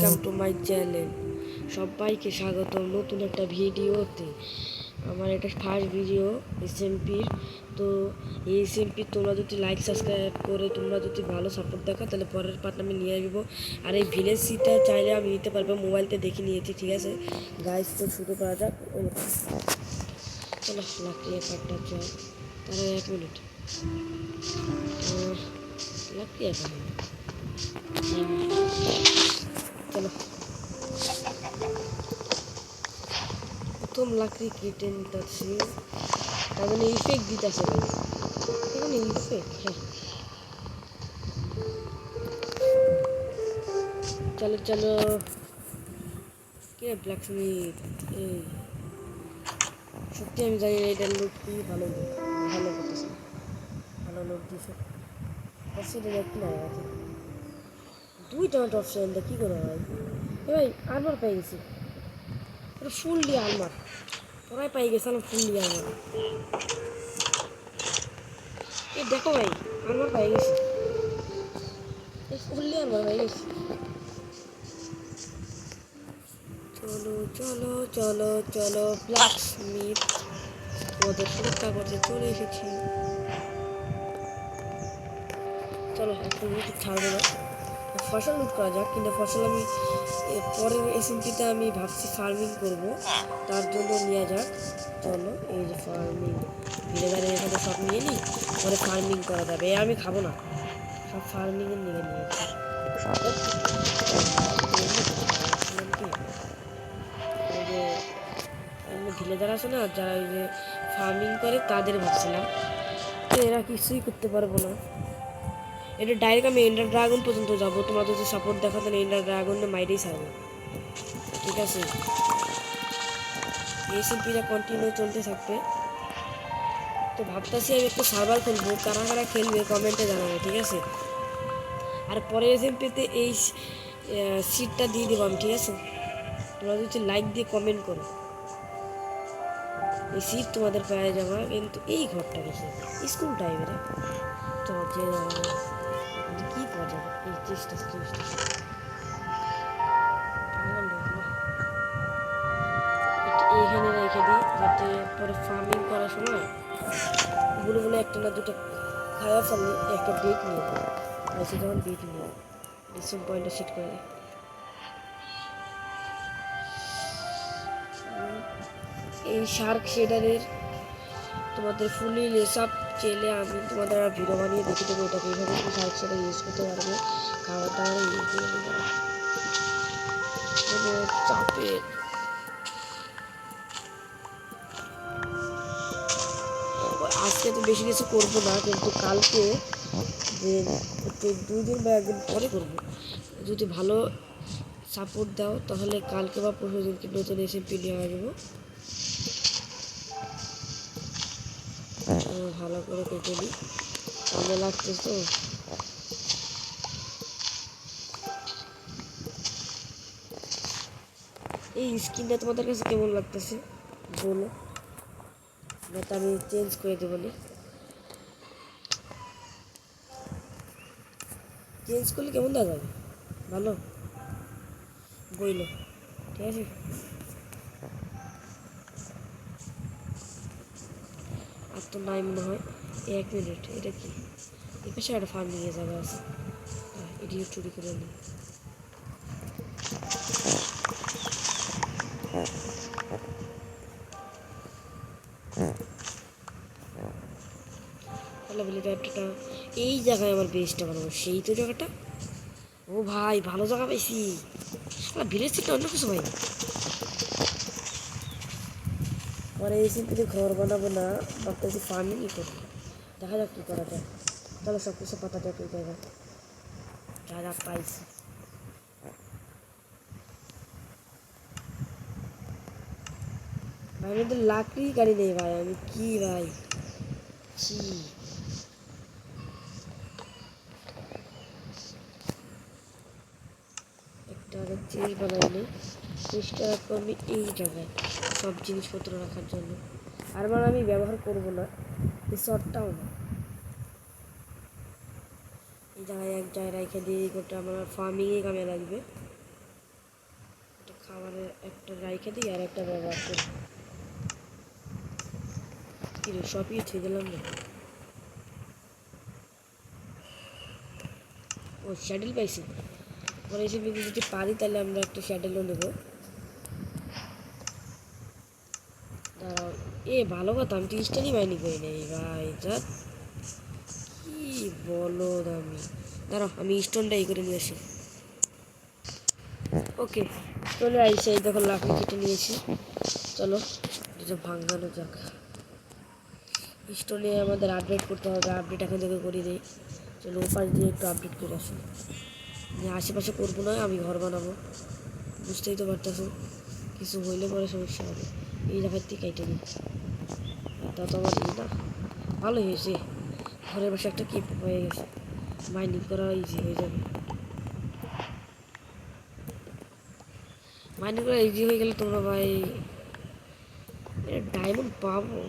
Welcome to my channel. সবাইকে স্বাগতম নতুন একটা ভিডিওতে। আমার এটা ফার্স্ট ভিডিও এসএমপির। তো এই এসএমপি তোমরা যদি লাইক সাবস্ক্রাইব করে তোমরা যদি ভালো সাপোর্ট দেখো তাহলে পরের পার্ট আমি নিয়ে আসবো। আর এই ভিলেজ সিটা চাইলে আমি নিতে পারবো, মোবাইলতে দেখে নিয়েছি, ঠিক আছে গাইস। তো শুরু করা যাক। চলো লাকিয়ে পার্টটা চল। তাহলে 1 মিনিট লাকিয়ে চলো প্রথম লাকড়ি কেটে নিতেছি। তার মানে ইফেক্ট দিতেছে ভাই, এখানে ইফেক্ট। হ্যাঁ চলো চলো। কে ব্ল্যাক স্মিথ? এই সত্যি আমি জানি না এটা লুট কি। ভালো ভালো করতেছে, ভালো লুট দিছে। অপশন কি না আছে, 2টা অপশন কী করে ভাই? এ ভাই আর্মার পাই গেছি, এটা ফুল দিয়ে আর্মার পরাই পাই গেছিলাম, ফুল দিয়ে আর্মার। এ দেখো ভাই আর্মার পাই গেছি, এই ফুল দিয়ে আর্মার পাই গেছি। চলো চলো চলো চলো ব্ল্যাক স্মিথ তোমাদের সুরক্ষা করতে চলে এসেছি। চলো এখন লুট ছাড়বো না, ফসল লুট করা যাক। কিন্তু ফসল আমি পরের এসএমপিতে আমি ভাবছি ফার্মিং করব, তার জন্য নিয়ে যাক। চলো এই যে ফার্মিং ভিলেজারে এখানে সব নিয়ে নিই, পরে ফার্মিং করা যাবে। আমি খাবো না, সব ফার্মিংয়ের নিয়ে নিয়েছি। ওই যে ভিলেজার আছে না যারা ওই যে ফার্মিং করে তাদের ভাবছিলাম, তো এরা কিছুই করতে পারবো না। এটা ডাইরেক্ট আমি এন্ডার ড্রাগন পর্যন্ত যাবো। তোমরা যদি সাপোর্ট দেখো তাহলে এন্ডার ড্রাগনে মাইরেই ছাড়বো, ঠিক আছে? এই শিল্পীরা কন্টিনিউ চলতে থাকবে। তো ভাবতেছি আমি একটু সার্ভার খুলবো, কারা কারা খেলবে কমেন্টে জানাবো, ঠিক আছে? আর পরে এসএমপিতে এই সিটটা দিয়ে দেবো আমি, ঠিক আছে? তোমরা যদি লাইক দিয়ে কমেন্ট করো, এই সিট তোমাদের পায়ে যাওয়া। কিন্তু এই ঘরটা বেশি স্কুল টাইমের, চলো যে কী পাওয়া যাবে এই চেষ্টা এখানে রেখে দিই, যাতে পরে ফার্মিং করার সময় গুলো একটা না দুটো খাওয়া ফেললে একটা বেট নিয়ে আছে, যখন বেট নিয়ে ডিসিশন পয়েন্টটা সেট করে দেয়। এই শার্ক শেডারের তোমাদের ফুলি লেসাপ চেলে আমি তোমাদের আর ভিডিও বানিয়ে দেখে দেবো এটাকে এইভাবে তুমি শার্ক শেডার ইউজ করতে পারবে, খাওয়া দাওয়া ইউজ করে দেবো। চাপের আজকে তো বেশি কিছু করবো না, কিন্তু কালকে যে 2 দিন বা 1 দিন পরে করবো। যদি ভালো সাপোর্ট দাও তাহলে কালকে বা পরশু দিনকে নতুন এসএমপি নিয়ে আসবো। ভালো করে কেটে নিই, সামনে লাগছে তো। এই স্কিনটা তোমাদের কাছে কেমন লাগতেছে বলো, না তো আমি চেঞ্জ করে দেবো। চেঞ্জ করলে কেমন দেখা যাবে? ভালো বইলো, ঠিক আছে? আর তো নাই মনে হয়। 1 মিনিট, এটা কি এই পাশে একটা ফার্মিংয়ের জায়গা আছে, এটিও চুরি করে নিই। তাহলে বলি একটা এই জায়গায় আমার বেসটা বানাবো, সেই তো জায়গাটা। ও ভাই ভালো জায়গা পাইছি, ভিলেজ থেকে অন্য কিছু ভাই। পরে এসে কিন্তু ঘর বানাবো না, ভাবতেছি ফার্মিংই করবো, দেখা যাক কী করা যায়। তাহলে সব কিছু পাতা যাক এই জায়গায় যা যা পাইছি। ভাই আমি তো লাকড়ি গাড়ি নেই ভাই, আমি কি ভাই ছি। একটা চেঞ্জ বানাইনি, চেষ্টা রাখবো আমি এই জায়গায় সব জিনিসপত্র রাখার জন্য। আর মানে আমি ব্যবহার করব না, এই শর্টটাও না, এই জায়গায় এক জায়গায় রেখে দিয়ে গোটা আমার ফার্মিংয়ে কামে লাগবে। একটা রাইখে দিই আর একটা ব্যবহার করি। কি রে সবই ঠিক দিলাম না। ও শ্যাডেল পাইছি, পরে এসে যদি পারি তাহলে আমরা একটা শ্যাডেলও নেবো। দাঁড়াও, ভালো কথা, আমি 30টারই মাইনি করি নাই ভাই। যা কি বলো দামি। দাঁড়াও আমি স্টোনটা করে নিয়ে আসি। ওকে চলে আইসি, এই দেখো লাকড়ি কেটে নিয়েছি। চলো এটা ভাঙানো যাক। স্টোনে আমাদের আপডেট করতে হবে, আপডেট এখন থেকে করে দিই। চলো ওপাশ দিয়ে একটু আপডেট করে আসি। আশেপাশে করবো না, আমি ঘর বানাবো, বুঝতেই তো পারতেছো। কিছু হইলে পরে সমস্যা হবে। এই জায়গার থেকে কেটে নিই, তা তো আমার না ভালোই হয়েছে। ঘরের পাশে একটা কিপ হয়ে গেছে, মাইনিং করা ইজি হয়ে যাবে। মাইনিং করা ইজি হয়ে গেলে তোমরা ভাই ডায়মন্ড পাবো।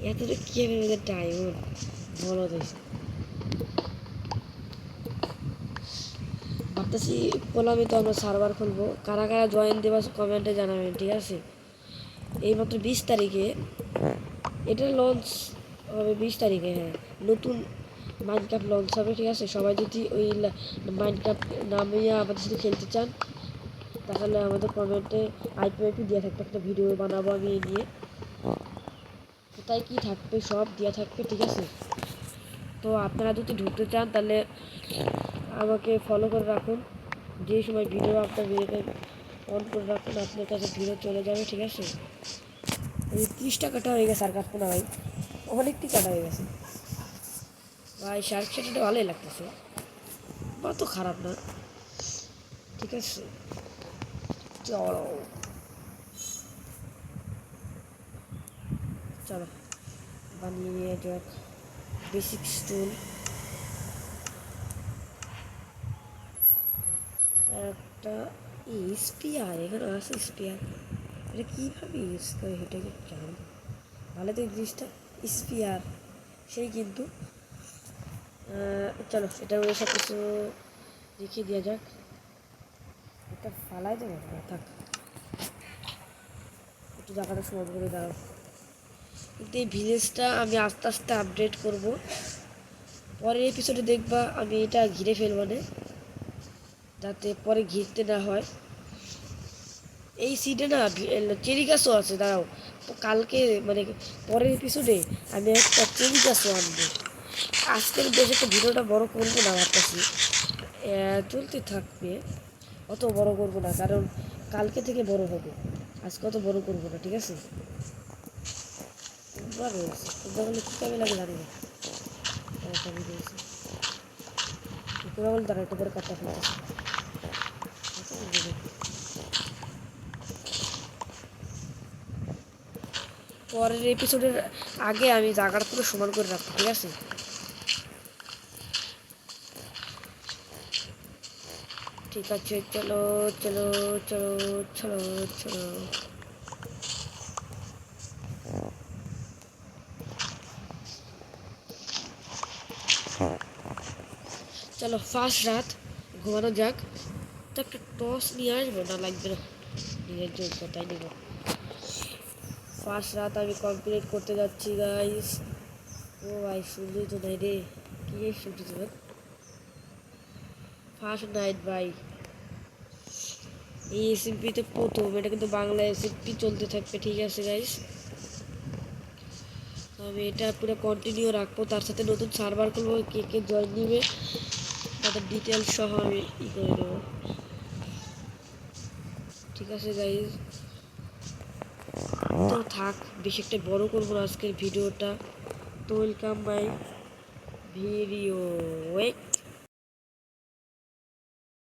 এতটা কি হবে ডায়মন্ড বলো দেখছি। ভাবতেছি বললামই তো আমরা সার্ভার খুলবো, কারা কারা জয়েন দেবা কমেন্টে জানাবেন, ঠিক আছে। এইমাত্র 20 তারিখে এটা লঞ্চ হবে, 20 তারিখে। হ্যাঁ, নতুন মাইনক্রাফট লঞ্চ হবে, ঠিক আছে। সবাই যদি ওই মাইনক্রাফট নামিয়ে আমাদের সাথে খেলতে চান তাহলে আমাদের কমেন্টে আইপি দেওয়া থাকবে, একটা ভিডিও বানাবো আমি এই নিয়ে। কোথায় কী থাকবে সব দেওয়া থাকবে, ঠিক আছে। তো আপনারা যদি ঢুকতে চান তাহলে আমাকে ফলো করে রাখুন। যে সময় ভিডিও আপনার ভিডিওতে অন করে রাখুন, আপনার কাছে ভিডিও চলে যাবে, ঠিক আছে। এই 30টা কাটা হয়ে গেছে, আর কাটবো না ভাই, অনেকটি কাটা হয়ে গেছে ভাই। শার্ক সেটা ভালোই লাগতেছে, অত খারাপ না, ঠিক আছে। চলো চলো বানিয়ে নিয়ে যাক বেসিক স্টুল। একটা স্পিয়ার এখানে আছে, স্পিয়ার এটা কীভাবে ইউজ করে সেটা কি জানো? ভালো তো জিনিসটা স্পিয়ার সেই, কিন্তু চলো এটা ওই সব কিছু দেখিয়ে দেওয়া যাক। এটা ফালাই দেবো না, থাক একটু জায়গাটা সমান করে দাঁড়াও। কিন্তু এই ভিলেজটা আমি আস্তে আস্তে আপডেট করব, পরের এপিসোডে দেখবা আমি এটা ঘিরে ফেলবো না, যাতে পরে ঘিরতে না হয়। এই সিডে না চেরি গাছও আছে, দাঁড়াও কালকে মানে পরের এপিসোডে আমি একটা চেরি গাছও আনবো। আজকের বেশ একটা ভিডিওটা বড় করবো না ভাবতেছি, চলতে থাকবে, অত বড় করবো না, কারণ কালকে থেকে বড় হবে, আজকে অত বড় করবো না, ঠিক আছে। রয়েছে তোমরা বলে কী কাজে লাগে জানি না, রয়েছে তোমরা বলে তারা একটু করে কাটটা ফেলতেছে। পরের এপিসোডের আগে আমি জায়গাটা পুরো সমান করে রাখবো, ঠিক আছে। ঠিক আছে চলো চলো চলো চলো চলো। চলো ফার্স্ট রাত ঘুমানো যাক। তো একটা টস নিয়ে আসবো, না লাগবে না, নিজের যোগ্যতাই নেব। ফার্স্ট রাত আমি কমপ্লিট করতে যাচ্ছি গাইস। ও ভাই শুনলি তো নাই রে, কি শুনতেছি ভাই, ফার্স্ট নাইট ভাই। এই এসএমপিতে প্রথম, এটা কিন্তু বাংলা এসএমপি চলতে থাকবে, ঠিক আছে গাইস। আমি এটা পুরো কন্টিনিউ রাখবো, তার সাথে নতুন সার্ভার খুলবো, কে কে জয়েন নিবে তাদের ডিটেলস সহ আমি করে দেবো, ঠিক আছে গাইস। তো থাক, বেশি একটা বড় করবো না আজকের ভিডিওটা। তো ওয়েলকাম মাই ভিডিও।